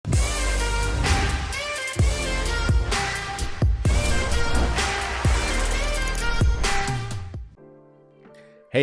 Hey,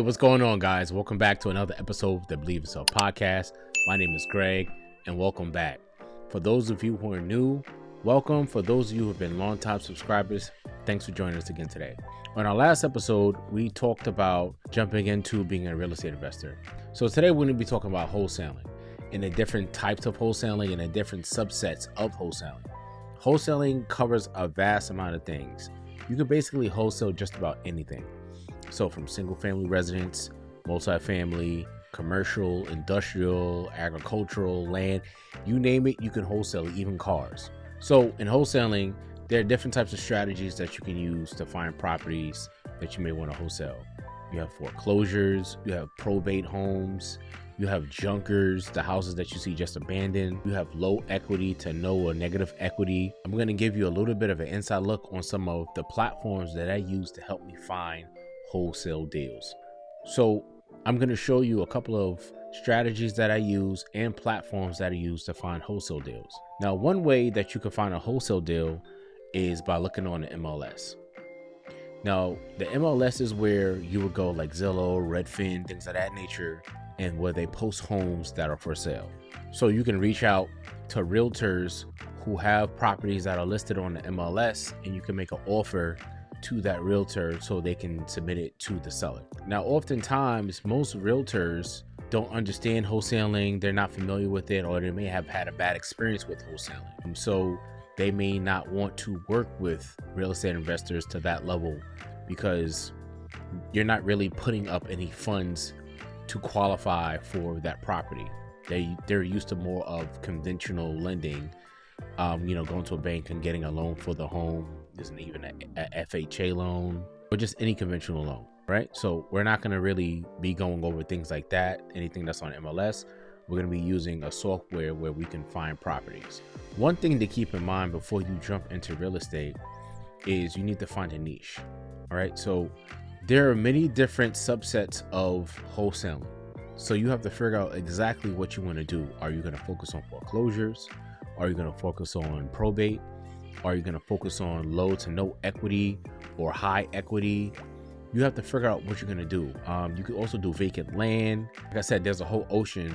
what's going on, guys? Welcome back to another episode of the Believe Yourself podcast. My name is Greg, and welcome back. For those of you who are new, welcome. For those of you who have been longtime subscribers, thanks for joining us again today. On our last episode, we talked about jumping into being a real estate investor. So today we're going to be talking about wholesaling and the different types of wholesaling and the different subsets of wholesaling. Wholesaling covers a vast amount of things. You can basically wholesale just about anything. So from single family residence, multifamily, commercial, industrial, agricultural, land, you name it, you can wholesale it, even cars. So in wholesaling, there are different types of strategies that you can use to find properties that you may want to wholesale. You have foreclosures, you have probate homes, you have junkers, the houses that you see just abandoned. You have low equity to no or negative equity. I'm going to give you a little bit of an inside look on some of the platforms that I use to help me find wholesale deals. So I'm going to show you a couple of strategies that I use and platforms that I use to find wholesale deals. Now, one way that you can find a wholesale deal is by looking on the MLS. Now, the MLS is where you would go like Zillow, Redfin, things of that nature, and where they post homes that are for sale. So you can reach out to realtors who have properties that are listed on the MLS, and you can make an offer to that realtor so they can submit it to the seller. Now, oftentimes, most realtors don't understand wholesaling, they're not familiar with it, or they may have had a bad experience with wholesaling. So they may not want to work with real estate investors to that level because you're not really putting up any funds to qualify for that property. They're used to more of conventional lending, going to a bank and getting a loan for the home. Isn't even a FHA loan or just any conventional loan, right? So we're not going to really be going over things like that, anything that's on MLS. We're going to be using a software where we can find properties. One thing to keep in mind before you jump into real estate is you need to find a niche. All right. So there are many different subsets of wholesaling. So you have to figure out exactly what you want to do. Are you going to focus on foreclosures? Are you going to focus on probate? Are you going to focus on low to no equity or high equity? You have to figure out what you're going to do. You could also do vacant land. Like I said, there's a whole ocean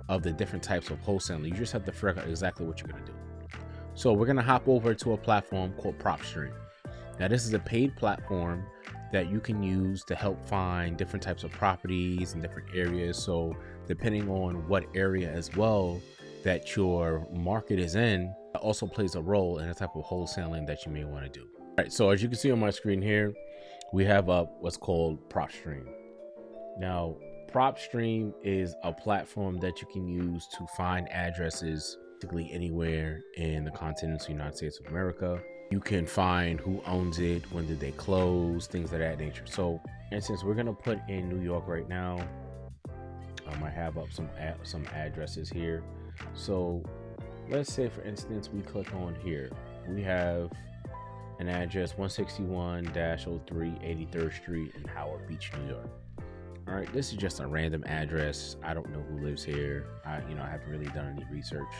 of the different types of wholesaling. You just have to figure out exactly what you're going to do. So we're going to hop over to a platform called PropStream. Now, this is a paid platform that you can use to help find different types of properties in different areas. So depending on what area as well that your market is in, also plays a role in the type of wholesaling that you may want to do. All right, so as you can see on my screen here, we have what's called PropStream. Now, PropStream is a platform that you can use to find addresses basically anywhere in the continental United States of America. You can find who owns it, when did they close, things of that nature. So, for instance, we're gonna put in New York right now. I have up some addresses here. So let's say, for instance, we click on here. We have an address 161-03 83rd Street in Howard Beach, New York. All right, this is just a random address. I don't know who lives here. I haven't really done any research.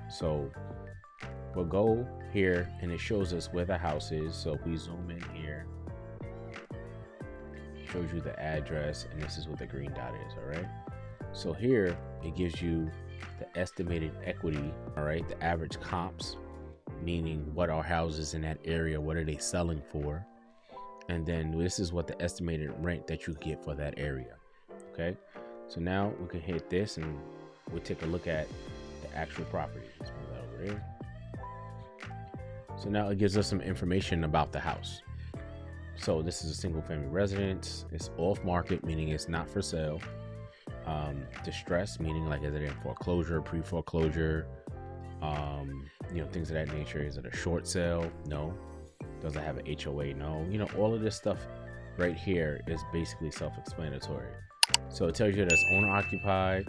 So we'll go here and it shows us where the house is. So if we zoom in here, it shows you the address, and this is what the green dot is. All right. So here it gives you the estimated equity, all right, the average comps, meaning what are houses in that area, what are they selling for, and then this is what the estimated rent that you get for that area. Okay, so now we can hit this and we'll take a look at the actual property. Let's move that over there. So now it gives us some information about the house. So this is a single family residence. It's off market, meaning it's not for sale. Distress, meaning like is it in foreclosure, pre-foreclosure, things of that nature. Is it a short sale? No. Does it have an HOA? No. All of this stuff right here is basically self-explanatory. So it tells you that it's owner occupied,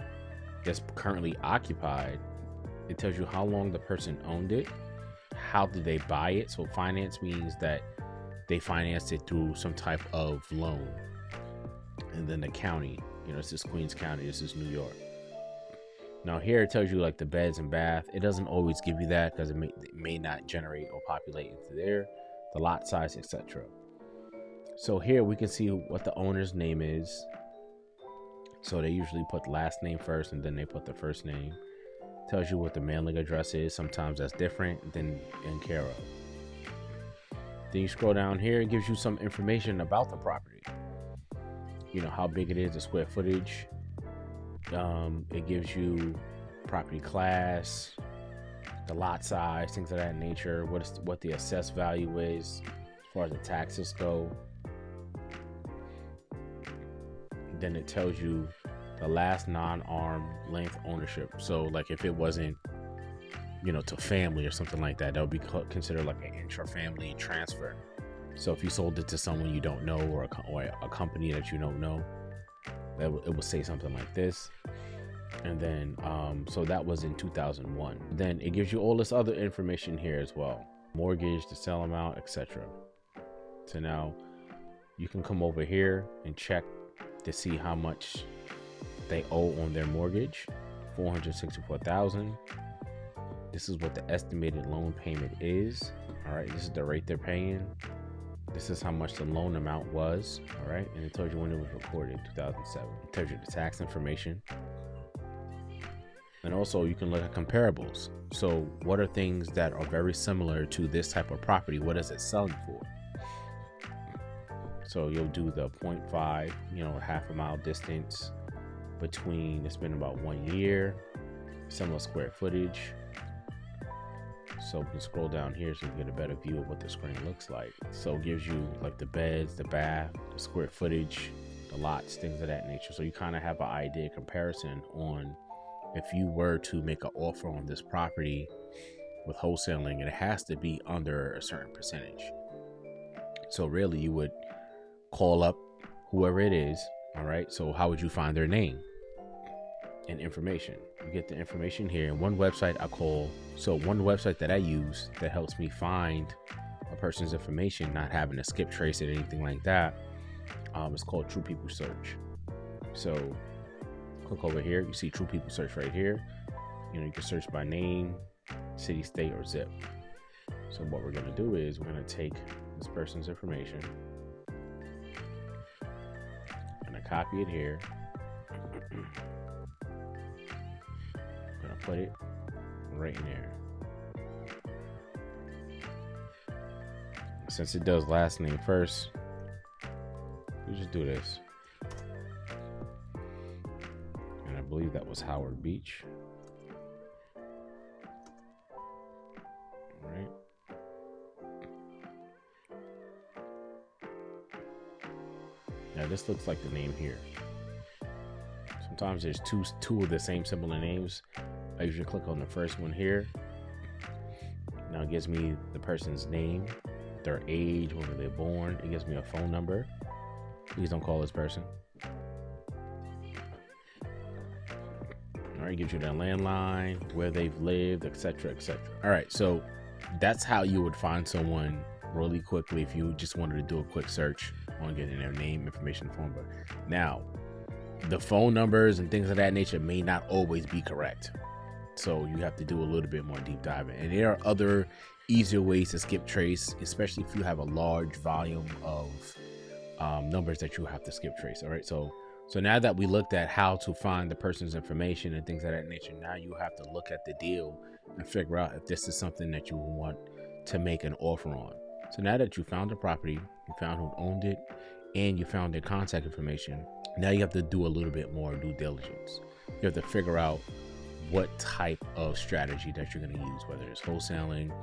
that's currently occupied. It tells you how long the person owned it, how did they buy it. So finance means that they financed it through some type of loan. And then the county, this is Queens County, this is New York. Now here it tells you like the beds and bath. It doesn't always give you that because it may not generate or populate into there, the lot size, etc. So here we can see what the owner's name is. So they usually put the last name first and then they put the first name. Tells you what the mailing address is. Sometimes that's different than in care of. Then you scroll down here, it gives you some information about the property. You know, how big it is, the square footage. It gives you property class, the lot size, things of that nature, what the assessed value is as far as the taxes go. Then it tells you the last non-arm length ownership. So like if it wasn't, you know, to family or something like that, that would be considered like an intra-family transfer. So if you sold it to someone you don't know or a company that you don't know, it will say something like this. And then so that was in 2001. Then it gives you all this other information here as well, mortgage, the sell amount, etc. So now you can come over here and check to see how much they owe on their mortgage. $464,000. This is what the estimated loan payment is. All right, this is the rate they're paying. This is how much the loan amount was. All right, and it tells you when it was recorded, 2007. It tells you the tax information. And also you can look at comparables. So what are things that are very similar to this type of property? What is it selling for? So you'll do the 0.5, you know, half a mile distance between, it's been about 1 year, similar square footage. So we can scroll down here so you get a better view of what the screen looks like. So it gives you like the beds, the bath, the square footage, the lots, things of that nature. So you kind of have an idea comparison on if you were to make an offer on this property with wholesaling, and it has to be under a certain percentage. So really you would call up whoever it is. All right, so how would you find their name and information? You get the information here. And one website one website that I use that helps me find a person's information, not having to skip trace it or anything like that, it's called True People Search. So click over here, you see True People Search right here. You know, you can search by name, city, state, or zip. So what we're gonna do is we're gonna take this person's information, copy it here. I'm gonna put it right in there. Since it does last name first, we just do this. And I believe that was Howard Beach. All right. Now this looks like the name here. Sometimes there's two of the same similar names. I usually click on the first one here. Now it gives me the person's name, their age, when they're born. It gives me a phone number. Please don't call this person. All right, it gives you their landline, where they've lived, etc., etc. All right, so that's how you would find someone really quickly if you just wanted to do a quick search on getting their name, information, phone number. Now, the phone numbers and things of that nature may not always be correct. So you have to do a little bit more deep diving. And there are other easier ways to skip trace, especially if you have a large volume of numbers that you have to skip trace. All right. So now that we looked at how to find the person's information and things of that nature, now you have to look at the deal and figure out if this is something that you want to make an offer on. So now that you found the property, you found who owned it, and you found their contact information, now you have to do a little bit more due diligence. You have to figure out what type of strategy that you're going to use, whether it's wholesaling,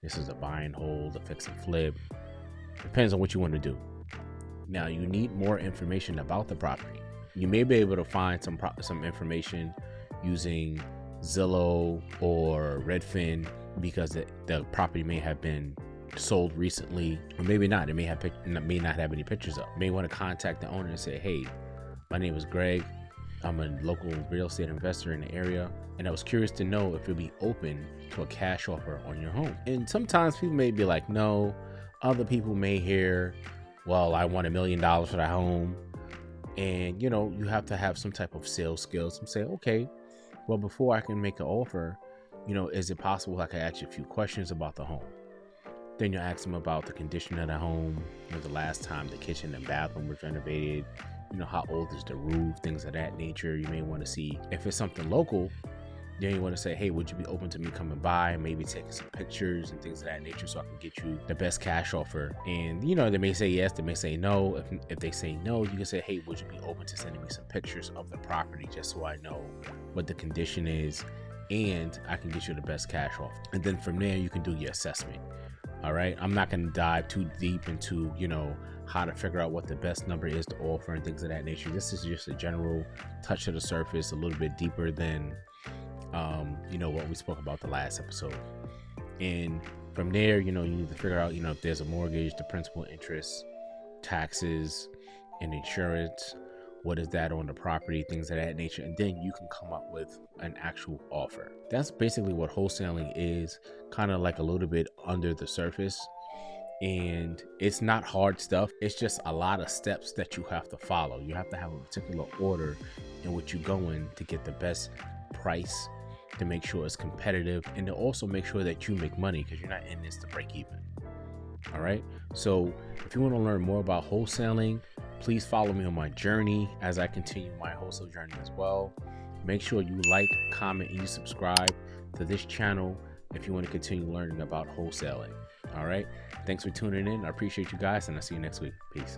this is a buy and hold, a fix and flip. Depends on what you want to do. Now you need more information about the property. You may be able to find some information using Zillow or Redfin because the property may have been sold recently, or maybe not. It may not have any pictures up. You may want to contact the owner and say, hey, my name is Greg. I'm a local real estate investor in the area, and I was curious to know if you'll be open to a cash offer on your home. And sometimes people may be like, no. Other people may hear, well, I want $1 million for the home. And, you know, you have to have some type of sales skills and say, okay, Well, before I can make an offer, is it possible I can ask you a few questions about the home? Then you'll ask them about the condition of the home, the last time the kitchen and bathroom was renovated, how old is the roof, things of that nature. You may want to see if it's something local. Then you want to say, hey, would you be open to me coming by, maybe taking some pictures and things of that nature so I can get you the best cash offer? And, they may say yes, they may say no. If they say no, you can say, hey, would you be open to sending me some pictures of the property just so I know what the condition is and I can get you the best cash offer? And then from there, you can do your assessment. All right. I'm not going to dive too deep into, how to figure out what the best number is to offer and things of that nature. This is just a general touch of the surface, a little bit deeper than what we spoke about the last episode. And from there, you need to figure out, if there's a mortgage, the principal, interest, taxes, and insurance, what is that on the property, things of that nature. And then you can come up with an actual offer. That's basically what wholesaling is, kind of like a little bit under the surface. And it's not hard stuff. It's just a lot of steps that you have to follow. You have to have a particular order in which you go in to get the best price, to make sure it's competitive, and to also make sure that you make money, because you're not in this to break even. All right. So if you want to learn more about wholesaling, please follow me on my journey as I continue my wholesale journey as well. Make sure you like, comment, and you subscribe to this channel if you want to continue learning about wholesaling. All right. Thanks for tuning in. I appreciate you guys, and I'll see you next week. Peace.